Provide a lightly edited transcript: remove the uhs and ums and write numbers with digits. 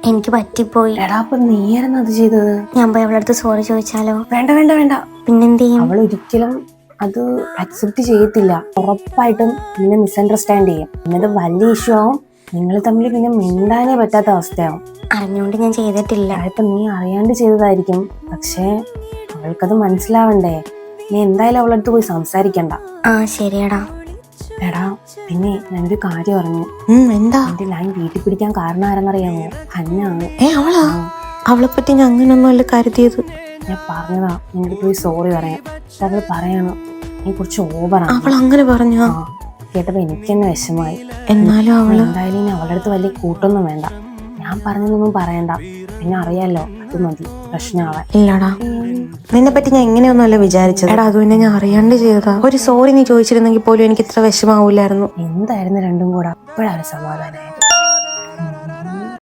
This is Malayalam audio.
എനിക്ക് പറ്റിപ്പോയി. എടാ അപ്പൊ നീയായിരുന്നു അത് ചെയ്തത്? ഞാൻ പോയി അവളുടെ അടുത്ത് സോറി ചോദിച്ചാലോ? വേണ്ട വേണ്ട വേണ്ട. പിന്നെന്ത് ചെയ്യും? അവൾ ഒരിക്കലും അത് അക്സെപ്റ്റ് ചെയ്യത്തില്ല. ഉറപ്പായിട്ടും നിന്നെ മിസ്അണ്ടർസ്റ്റാൻഡ് ചെയ്യും. പിന്നത് വലിയ ഇഷ്യൂ ആവും. നിങ്ങൾ തമ്മിൽ പിന്നെ മിണ്ടാനേ പറ്റാത്ത അവസ്ഥയാവും. അറിഞ്ഞുകൊണ്ട് ഞാൻ ചെയ്തിട്ടില്ല. ഇപ്പൊ നീ അറിയാണ്ട് ചെയ്തതായിരിക്കും. പക്ഷേ അവൾക്കത് മനസ്സിലാവണ്ടേ? നീ എന്തായാലും അവളുടെ അടുത്ത് പോയി സംസാരിക്കണ്ട. ആ ശരിയടാ. എടാ പിന്നെ ഞാനൊരു കാര്യം അറിഞ്ഞു. എന്താ? എന്റെ ലൈൻ വീട്ടിൽ പിടിക്കാൻ കാരണം ആരെന്നറിയാമോ? ഹന്നാണ്. അവളാ? അവളെ പറ്റി ഞാൻ അങ്ങനൊന്നും അല്ല കരുതിയത്. ഞാൻ പറഞ്ഞതാ നിന്റെ പോയി സോറി പറയാം. അവള് പറയണം നീ കുറച്ച് ഓവറാണ്. അവൾ അങ്ങനെ പറഞ്ഞ കേട്ടപ്പോ എനിക്ക് തന്നെ വിഷമായി. എന്നാലും അവള് എന്തായാലും ഇനി അവളുടെ അടുത്ത് വലിയ കൂട്ടൊന്നും വേണ്ട. ഞാൻ പറഞ്ഞതൊന്നും പറയണ്ട. പിന്നെ അറിയാലോ അത് മതി പ്രശ്നമാവാൻ. ഇല്ലടാ, നിന്നെ പറ്റി ഞാൻ ഇങ്ങനെയൊന്നുമല്ല വിചാരിച്ചത്. എടാ അത് പിന്നെ ഞാൻ അറിയാണ്ട് ചെയ്തതാ. ഒരു സോറി നീ ചോദിച്ചിരുന്നെങ്കിൽ പോലും എനിക്ക് ഇത്ര വിഷമാവൂലായിരുന്നു. എന്തായിരുന്നു രണ്ടും കൂടെ അപ്പോഴാണ് സമാധാനമായത്.